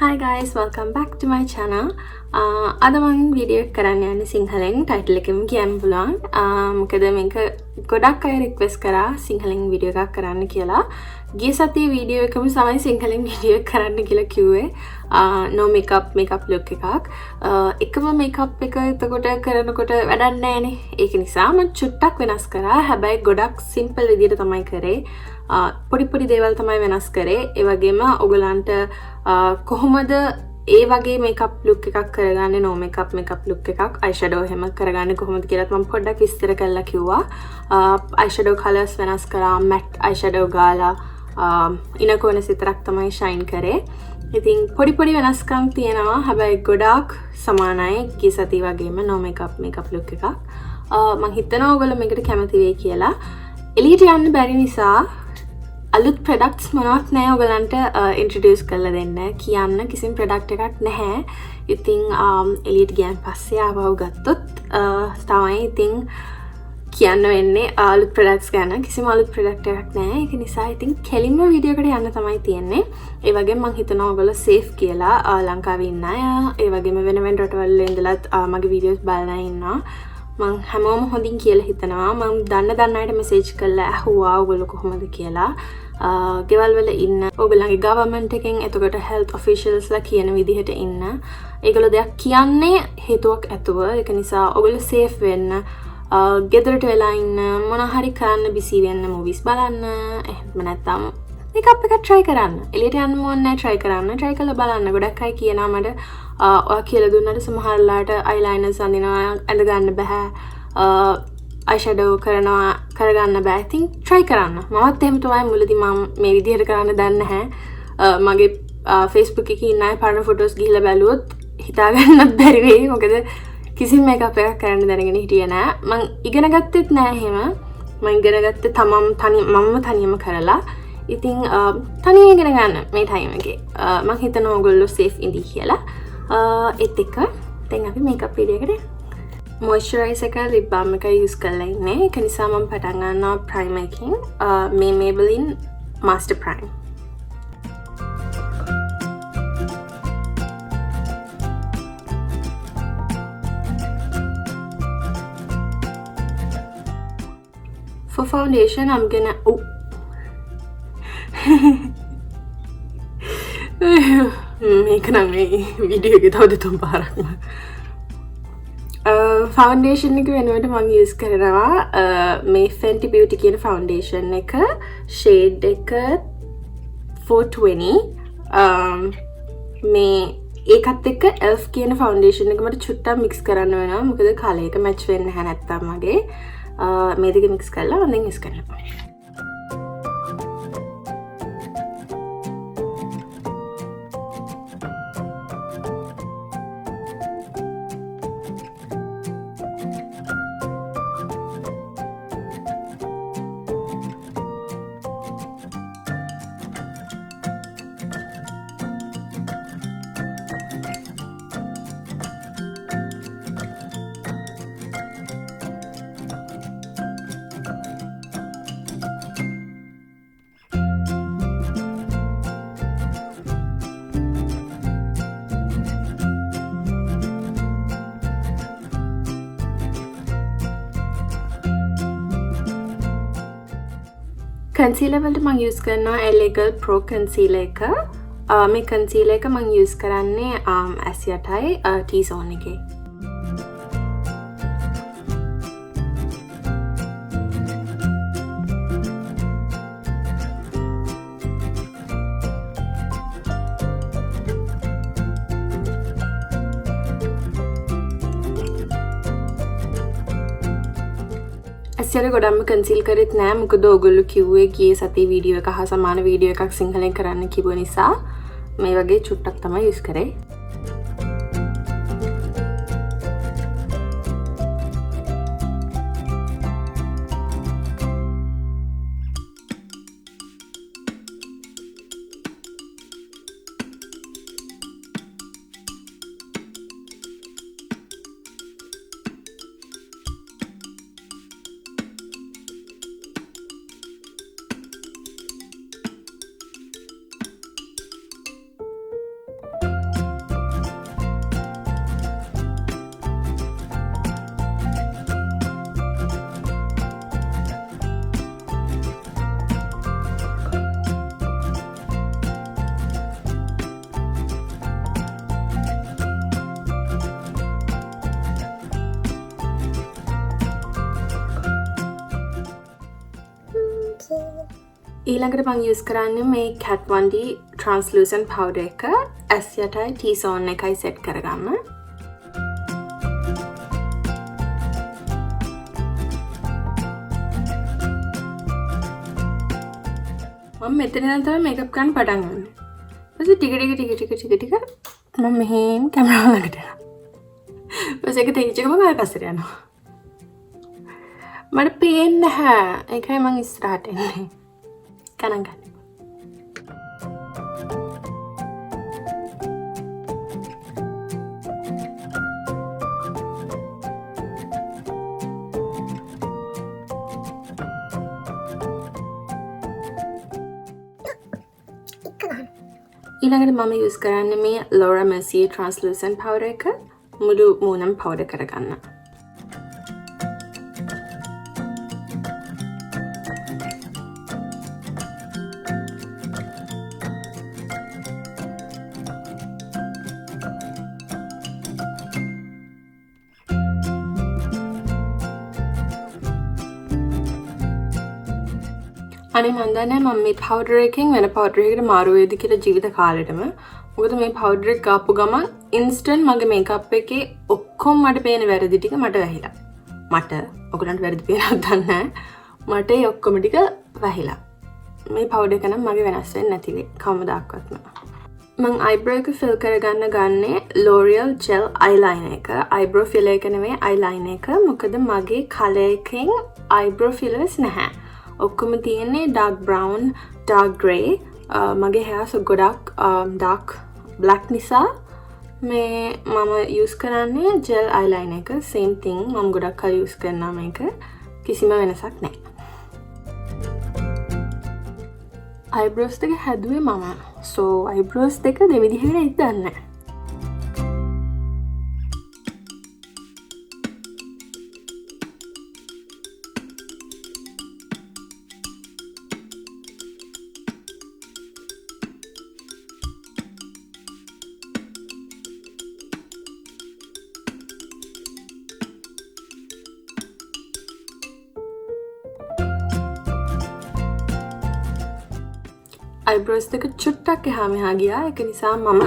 Hi guys, welcome back to my channel. අද මම video එක කරන්න යන්නේ සිංහලෙන් ටයිටල් එකෙම කියන්න පුළුවන්. මොකද මේක ගොඩක් අය රික්වෙස්ට් කරා සිංහලෙන් වීඩියෝ එකක් කරන්න කියලා. ගිය සතියේ වීඩියෝ එකම තමයි සිංහලෙන් වීඩියෝ එක කරන්න කියලා කිව්වේ. no makeup look එකක්. එකම makeup එක එතකොට කරනකොට වැඩක් නැහැනේ. ඒක නිසා මම චුට්ටක් වෙනස් කරා. හැබැයි ගොඩක් simple විදියට තමයි කරේ. පොඩි දේවල් තමයි වෙනස් කරේ. ඒ වගේම ඔයගලන්ට කොහොමද ඒ වගේ මේකප් ලුක් එකක් කරගන්නේ no makeup ලුක් එකක් eyeshadow එහෙම කරගන්නේ කොහොමද කියලාත් මම පොඩ්ඩක් විස්තර කරලා කිව්වා. eyeshadow colors වෙනස් කරා, matte eyeshadow ගාලා ඉන කොනස් විතරක් තමයි shine කරේ. ඉතින් පොඩි වෙනස්කම් තියෙනවා. හැබැයි ගොඩාක් සමානයි ගිය සතිය වගේම no makeup look එකක්. මම හිතනවා ඔයගොල්ලෝ මේකට කැමති වෙයි කියලා. එළියට යන්න බැරි නිසා අලුත් ප්‍රොඩක්ට්ස් මොනවත් නැහැ ඔයගලන්ට ඉන්ට්‍රොඩියුස් කරලා දෙන්න. කියන්න කිසිම ප්‍රොඩක්ට් එකක් නැහැ. ඉතින් එළියට ගියන් පස්සේ ආවව ගත්තොත් තමයි ඉතින් කියන්න වෙන්නේ අලුත් ප්‍රොඩක්ට්ස් ගැන. කිසිම අලුත් ප්‍රොඩක්ට් එකක් නැහැ. ඒක නිසා ඉතින් කෙලින්ම වීඩියෝ එකට යන්න තමයි තියෙන්නේ. ඒ වගේම මම හිතනවා ඔයගොල්ලෝ සේෆ් කියලා ලංකාවේ ඉන්න අය, ඒ වගේම වෙන රටවල් වල ඉඳලත් මගේ වීඩියෝස් බලලා ඉන්නවා. මං හැමෝම හොඳින් කියලා හිතනවා. මං දන්න අයට මෙසේජ් කරලා අහුවා ඔයගොල්ලෝ කොහොමද කියලා. ගෙවල් වල ඉන්න ඔයගොල්ලන්ගේ ගවර්න්මන්ට් එකෙන් එතකොට හෙල්ත් ඔෆිෂියල්ස්ලා කියන විදිහට ඉන්න. ඒගොල්ලෝ දෙයක් කියන්නේ හේතුවක් ඇතුව. ඒක නිසා ඔයගොල්ලෝ සේෆ් වෙන්න. ගෙදරට වෙලා ඉන්න, මොන හරි කරන්න බිසි වෙන්න, මූවිස් බලන්න, එහෙම නැත්නම් මේකප් එක try කරන්න. එළියට යන්න ඕනේ නැහැ, try කරන්න. try කරලා බලන්න. ගොඩක් අය කියනවා මට ඔයා කියලා දුන්නාට සමහරලාට eyeliner අඳිනවා ඇඳ ගන්න බෑ. eyeshadow කරගන්න බෑ. ඉතින් try කරන්න. මමත් එහෙම තමයි මුලදී මම මේ විදිහට කරන්න දන්නේ නැහැ. මගේ Facebook එකේ ඉන්න අය පරණ ෆොටෝස් ගිහිල්ලා බැලුවොත් හිතා ගන්නත් බැරි වෙයි. මොකද කිසිම මේකප් එකක් කරන්න දැනගෙන හිටියේ නෑ. මං ඉගෙන ගත්තෙත් නෑ එහෙම. මං ඉගෙන ගත්තේ මම තනියම කරලා. ඉතින් තනියම ඉගෙන ගන්න මේ ටයිම් එකේ. මං හිතනවා ඔයගොල්ලෝ සේෆ් ඉඳී කියලා. ඒත් එක්ක දැන් අපි මේකප් වීඩියෝ එකට moisturizer එක lip balm එක use කරලා ඉන්නේ. ඒක නිසා මම පටන් ගන්නවා primer එකකින්. මේ Maybelline Master Prime. For foundation, I'm gonna මේක නම් මේ වීඩියෝ එකේ තව දෙතුන් පාරක්ම ෆවුන්ඩේෂන් එක වෙනුවට මම යූස් කරනවා මේ Fenty Beauty කියන ෆවුන්ඩේෂන් එක shade එක 420 මේ ඒකත් එක්ක E.L.F කියන ෆවුන්ඩේෂන් එක මට චුට්ටක් මික්ස් කරන්න වෙනවා මොකද කලර් එක මැච් වෙන්නේ නැහැ නැත්තම් මගේ මේ දෙක මික්ස් කරලා හොඳින් මික්ස් කරනවා. concealer වලට මම use කරනවා E.L.F Pro concealer එක. මේ concealer එක මම use කරන්නේ S8යි tease එකේ. ඇස්සට ගොඩක්ම කන්සීල් කරෙත් නෑ මොකද ඔයගොල්ලෝ කිව්වේ ගියේ සතියේ වීඩියෝ එක හා සමාන වීඩියෝ එකක් සිංහලෙන් කරන්න කිව්ව නිසා මේ වගේ චුට්ටක් තමයි යූස් කරේ. ඊළඟට මම යූස් කරන්නේ මේ Kat Von D translucent powder එක ඇස් යටයි T zone එකයි සෙට් කරගන්න. මම මෙතන ඉඳන් තමයි මේකප් කරන්න පටන් ගන්න. ඊට ටික මම මෙහෙම කැමරාව ළඟට යනවා. ඊපස්සේ ඒක තේරිච්ච ගමන් ආයෙ පස්සට යනවා. මට පේන්නේ නැහැ. ඒකයි මම ඉස්සරහට එන්නේ. ගණන් ගන්න. ඊළඟට මම යූස් කරන්නේ මේ Laura Mercier translucent powder එක මුළු මූණම powder කරගන්න. අනේ මන් දන්නේ මම මේ powder එකෙන් වෙන powder එකකට මාරු වේද කියලා ජීවිත කාලෙටම. මොකද මේ powder එක ගාපු ගමන් instant මගේ makeup එකේ ඔක්කොම මට පේන වැරදි ටික මට වැහිලා. මට ඔයගලන්ට වැරදි පේනවද දන්නේ නැහැ. මට ඒ ඔක්කොම ටික වැහිලා. මේ powder එක නම් මගේ වෙනස් වෙන්නේ නැති වෙයි කවමදාක්වත්ම. මම eyebrow එක fill කරගන්න ගන්නේ L'Oreal gel eyeliner එක. eyebrow filler එක නෙවෙයි eyeliner එක. මොකද මගේ color එකෙන් eyebrow fillers නැහැ. ඔක්කොම තියෙන්නේ dark brown, dark grey. මගේ hairs ගොඩක් dark black නිසා මේ මම use කරන්නේ gel eyeliner එක. same thing මම ගොඩක් කල් use කරනවා මේක. කිසිම වෙනසක් නැහැ. eyebrows දෙක හැදුවේ මම. so eyebrows දෙක දෙවිදිහකට ඉදන්නේ නැහැ. eyebrows දෙක චුට්ටක් එහා මෙහා ගියා. ඒක නිසා මම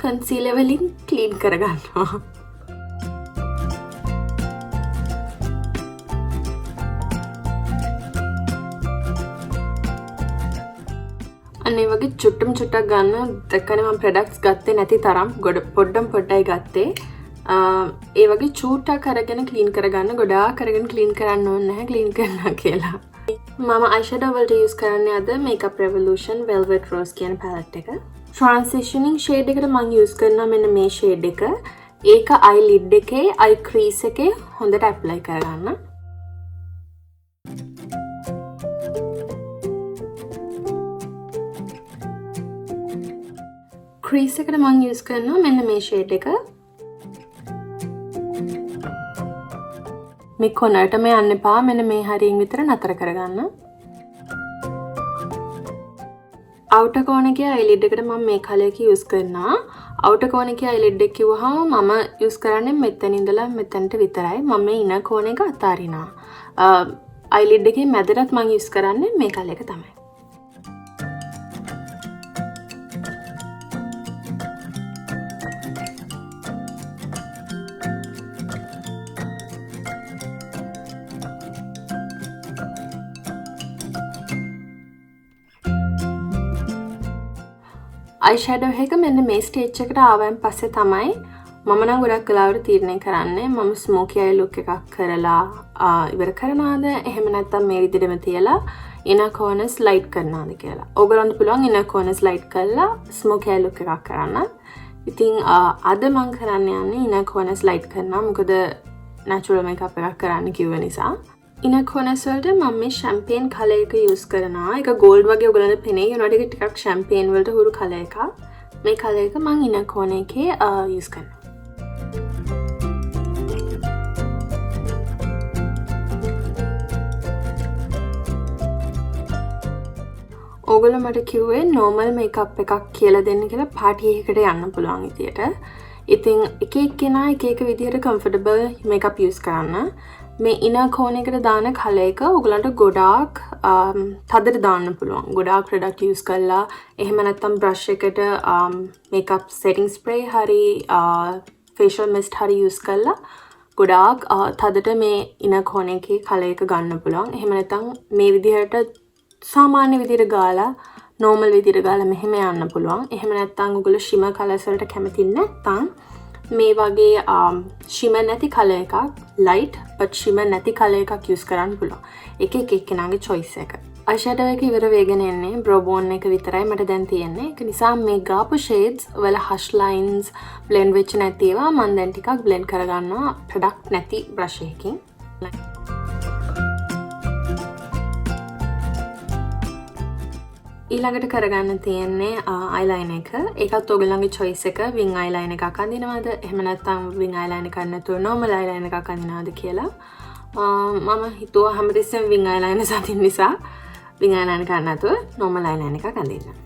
concealer වලින් clean කරගන්නවා. අනේ වගේ චුට්ටක් ගන්න දැක්කනේ මම products ගත්තේ නැති තරම් පොඩ්ඩයි ගත්තේ. ඒ වගේ චූට්ටක් අරගෙන clean කරගන්න. ගොඩාක් අරගෙන clean කරන්න ඕනේ නැහැ clean කරනවා කියලා. මම eyeshadow වලට use කරන්නේ අද Makeup Revolution Velvet Rose කියන palette එක. Transitioning shade එකට මම use කරනවා මෙන්න මේ shade එක. ඒක eyelid එකේ eye crease එකේ හොඳට apply කරගන්න. crease එකට මම use කරනවා මෙන්න මේ shade එක. මේ කොනටම යන්න එපා. මෙන්න මේ හරියෙන් විතර නතර කරගන්න. outer corner එකේ eyelid එකට මම මේ color එක use කරනවා. outer corner එකේ eyelid එක කිව්වහම මම use කරන්නේ මෙතන ඉඳලා මෙතනට විතරයි. මම මේ inner corner එක අතාරිනවා. eyelid එකේ මැදටත් මම use කරන්නේ මේ color එක තමයි. eyeshadow එක මෙන්න මේ stage එකට ආවයින් පස්සේ තමයි මම නම් ගොඩක් වෙලාවට තීරණය කරන්නේ මම smoky eye look එකක් කරලා ඉවර කරනවාද එහෙම නැත්නම් මේ විදිහටම තියලා inner corners light කරනවාද කියලා. ඔයගලන්ට පුළුවන් inner corners light කරලා smoky eye look එකක් කරන්න. ඉතින් අද මම කරන්න යන්නේ inner corners light කරනවා. මොකද natural makeup එකක් කරන්න කිව්ව නිසා. inner corners වලට මම මේ champagne color එක use කරනවා. ඒක gold වගේ ඔයගලන්ට පෙනේ. ඒනට ඒක ටිකක් champagne වලට හුරු color එකක්. මේ color එක මම inner corner එකේ use කරනවා. ඕගොල්ලෝ මට කිව්වේ normal makeup එකක් කියලා දෙන්න කියලා party එකකට යන්න පුළුවන් විදියට. ඉතින් එක එක්කෙනා එක එක විදියට comfortable makeup use කරන්න. මේ ඉනර් කෝන් එකට දාන කලර් එක ඔයගලන්ට ගොඩාක් තදට දාන්න පුළුවන්. ගොඩාක් ප්‍රොඩක්ට් යූස් කරලා එහෙම නැත්නම් බ්‍රෂ් එකට මේකප් සෙටිං ස්ප්‍රේ හරි ෆේෂල් මිස්ට් හරි යූස් කරලා ගොඩාක් තදට මේ ඉනර් කෝන් එකේ කලර් එක ගන්න පුළුවන්. එහෙම නැත්නම් මේ විදිහට සාමාන්‍ය විදිහට ගාලා normal විදිහට ගාලා මෙහෙම යන්න පුළුවන්. එහෙම නැත්නම් ඔයගොල්ලෝ shimmer colors වලට කැමති නැත්නම් මේ වගේ shimmer නැති color එකක් light but shimmer නැති color එකක් use කරන්න පුළුවන්. එක එක්කෙනාගේ choice එක. eyeshadow එක ඉවර වෙගෙන යන්නේ brow bone එක විතරයි මට දැන් තියෙන්නේ. ඒක නිසා මේ ගාපු shades වල harsh lines blend වෙච්ච නැති ඒවා මම දැන් ටිකක් blend කරගන්නවා product නැති brush එකකින්. ඊළඟට කරගන්න තියෙන්නේ eyeliner එක. ඒකත් ඔයගොල්ලන්ගේ choice එක. wing eyeliner එකක් අඳිනවද? එහෙම නැත්නම් wing eyeliner එකක් නැතුව normal eyeliner එකක් අඳිනවද කියලා. මම හිතුවා හැමතිස්සෙම wing eyeliner අඳින්න නිසා wing eyeliner එකක් නැතුව normal eyeliner එකක් අඳින්න.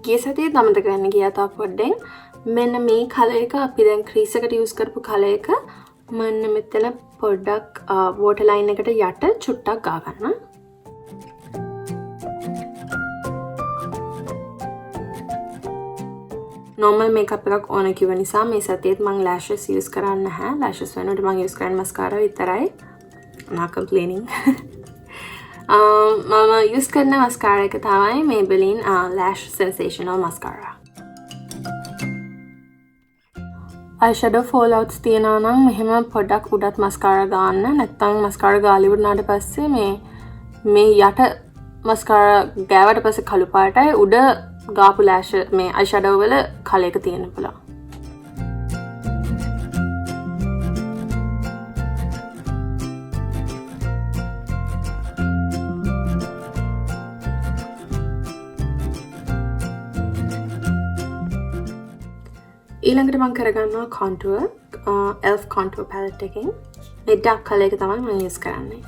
ගිය සතියේ අමතක වෙන්න ගියා තා පොඩ්ඩෙන්. මෙන්න මේ කලර් එක අපි දැන් ක්‍රීස් එකට යූස් කරපු කලර් එක මම මෙතන පොඩ්ඩක් වෝටර් ලයින් එකට යට චුට්ටක් ගා ගන්නවා. normal makeup එකක් ඕන කිව්ව නිසා මේ සතියේත් මම lashes use කරන්නේ නැහැ. lashes වෙනුවට මම use කරන්නේ mascara විතරයි. not complaining. මම use කරන mascara එක තමයි Maybelline lash sensational mascara. eyeshadow fallouts තියනවා නම් මෙහෙම පොඩ්ඩක් උඩත් mascara ගන්න. නැත්නම් mascara ගාලා ඉවරනාට පස්සේ මේ යට mascara ගෑවට පස්සේ කළු පාටයි උඩ ගාපු lash මේ eyeshadow වල කලර් එක තියෙන්න පුළුවන්. ඊළඟට මම කරගන්නවා contour E.L.F contour palette එකෙන් මේ dark color එක තමයි මම use කරන්නේ.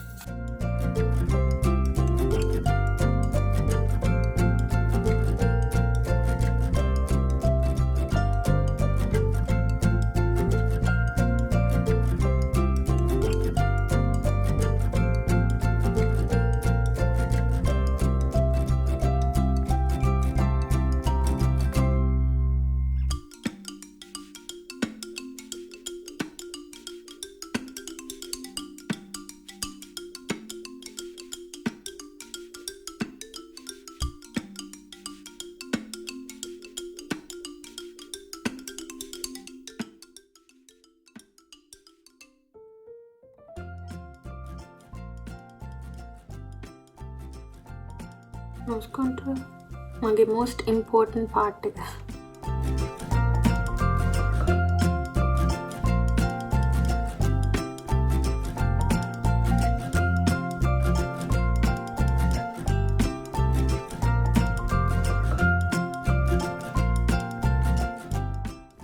nose contour මගේ most important part එක.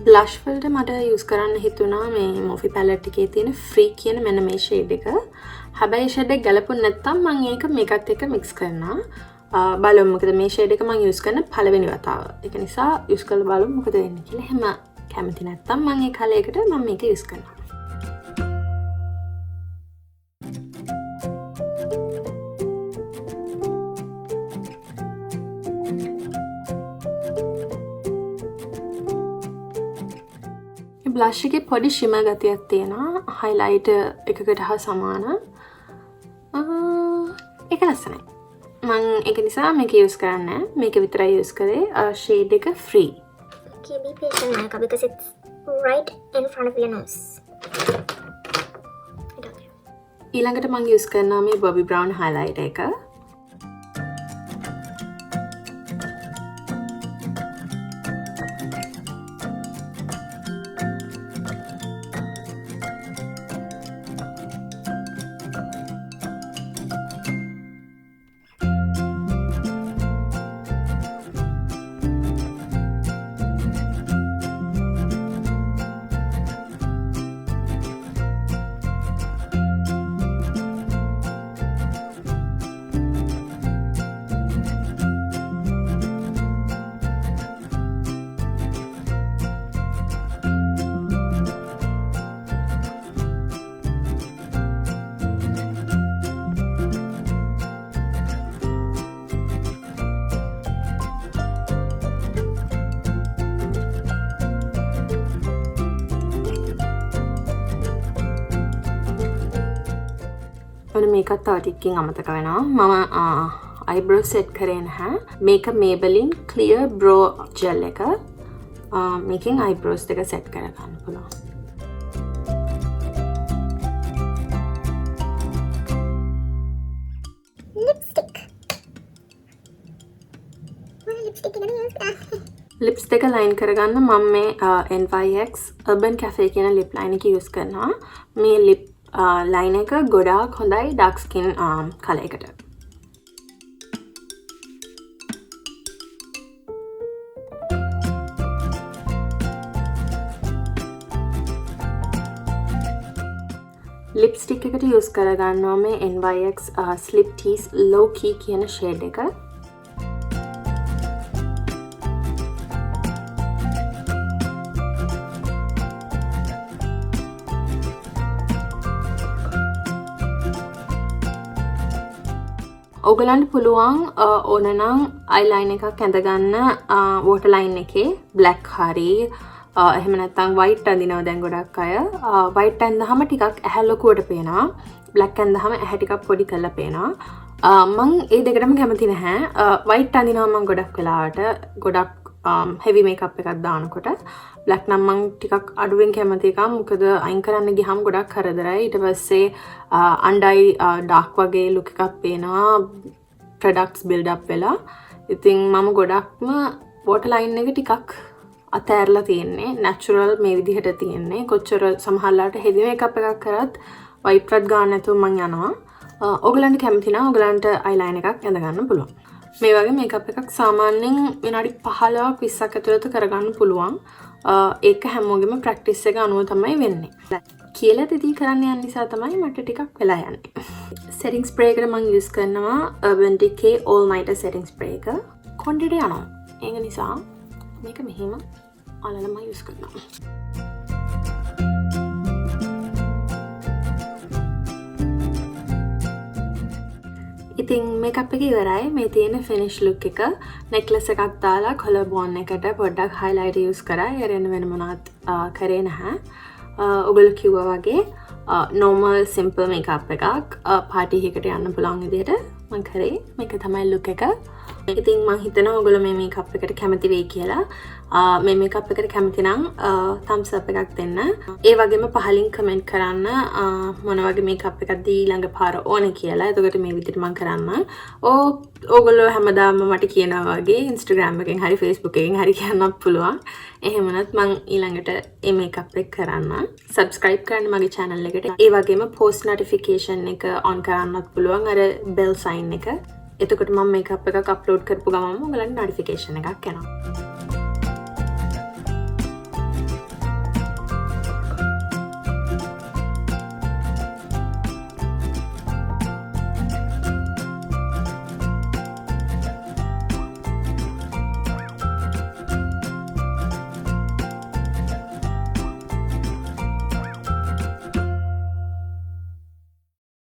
blush වලට මට use කරන්න හිතුණා මේ Morphe palette එකේ තියෙන free කියන මෙන්න මේ shade එක. හැබැයි shade එක ගැලපුණ නැත්නම් මම ඒක මේකත් එක්ක mix කරනවා. බලමු මොකද මේ shade එක මම use කරන පළවෙනි වතාව. ඒක නිසා use කරලා බලමු මොකද වෙන්නේ කියලා. එහෙම කැමති නැත්නම් මම ඒ කලර් එකට මම මේක use කරනවා. blush එකේ පොඩි shimmer ගතියක් තියෙනවා. highlighter එකකට හා සමාන. ඒක ලස්සනයි. මම ඒක නිසා මේක use කරන්නේ නැහැ. මේක විතරයි use කරේ. shade එක free. Okay, be patient, Mayuka, because it's right in front of your nose. ඊළඟට මම use කරනවා මේ Bobbi brown highlighter එක. මේකත් තව ටිකකින් අමතක වෙනවා. මම eyebrow set කරේ නැහැ. මේක Maybelline clear brow gel එක. මේකෙන් eyebrows දෙක set කර ගන්න පුළුවන්. Lipstick. Lipstick එක use lips දෙක line කරගන්න මම මේ NYX Urban CAFÉ කියන lip line එක use කරනවා. මේ lip line එක ගොඩාක් හොඳයි dark skin color එකට. lipstick එකට use කරගන්නවා මේ NYX slip tease lowkey කියන shade එක. ඔයගලන්ට පුළුවන් ඕනනම් eyeliner එකක් ඇඳගන්න waterline එකේ black හරි එහෙම නැත්නම් white අඳිනවා දැන් ගොඩක් අය white ඇඳහම ටිකක් ඇහැ ලොකුවට පේනවා black ඇඳහම ඇහැ ටිකක් පොඩි කරලා පේනවා මම ඒ දෙකටම කැමති නැහැ white අඳිනවා මම ගොඩක් වෙලාවට ගොඩක් heavy makeup එකක් දානකොට black නම් මම ටිකක් අඩුවෙන් කැමති එකක් මොකද අයින් කරන්න ගියාම ගොඩක් කරදරයි ඊට පස්සේ under eye dark වගේ look එකක් පේනවා products build up වෙලා ඉතින් මම ගොඩක්ම waterline එක ටිකක් අතෑරලා තියෙන්නේ natural මේ විදිහට තියෙන්නේ කොච්චර සමහරලාට heavy makeup එකක් කරත් white වත් ගන්න නැතුව මම යනවා ඔයගලන්ට කැමති නම් ඔයගලන්ට eyeliner එකක් ඇඳ ගන්න පුළුවන් මේ වගේ මේකප් එකක් සාමාන්‍යයෙන් විනාඩි 15ක් 20ක් ඇතුළත කරගන්න පුළුවන්. ඒක හැමෝගෙම ප්‍රැක්ටිස් එක අනුව තමයි වෙන්නේ. කියලා තිතී කරන්න යන නිසා තමයි මට ටිකක් වෙලා යන්නේ. setting spray එකට මම use කරනවා Urban Decay all nighter setting spray එක. කොණ්ඩේට යනවා. ඒක නිසා මේක මෙහෙම අලලම use කරනවා. ඉතින් මේකප් එක ඉවරයි මේ තියෙන ෆිනිෂ් ලුක් එක නෙක්ලස් එකක් දාලා කොලර් බෝන් එකට පොඩ්ඩක් highlight use කරා යරෙන්න වෙන මොනවත් කරේ නැහැ ඔයගොල්ලෝ කිව්වා වගේ normal simple makeup එකක් party එකකට යන්න පුළුවන් විදිහට මම කරේ මේක තමයි ලුක් එක ඉතින් මම හිතනවා ඔයගොල්ලෝ මේ මේකප් එකට කැමති වෙයි කියලා මේ මේකප් එකට කැමති නම් thumbs up එකක් දෙන්න ඒ වගේම පහලින් කමෙන්ට් කරන්න මොන වගේ මේකප් එකක්ද ඊළඟ පාර ඕනේ කියලා එතකොට මේ විදිහට මම කරන්න ඕගොල්ලෝ හැමදාම මට කියනවා වගේ Instagram එකෙන් හරි Facebook එකෙන් හරි කියන්නත් පුළුවන් එහෙම නැත් මම ඊළඟට මේ මේකප් එක කරන්න subscribe කරන්න මගේ channel එකට ඒ වගේම post notification එක on කරන්නත් පුළුවන් අර bell sign එක එතකොට මම මේකප් එකක් අප්ලෝඩ් කරපු ගමන්ම ඔයගලන්ට notification එකක් එනවා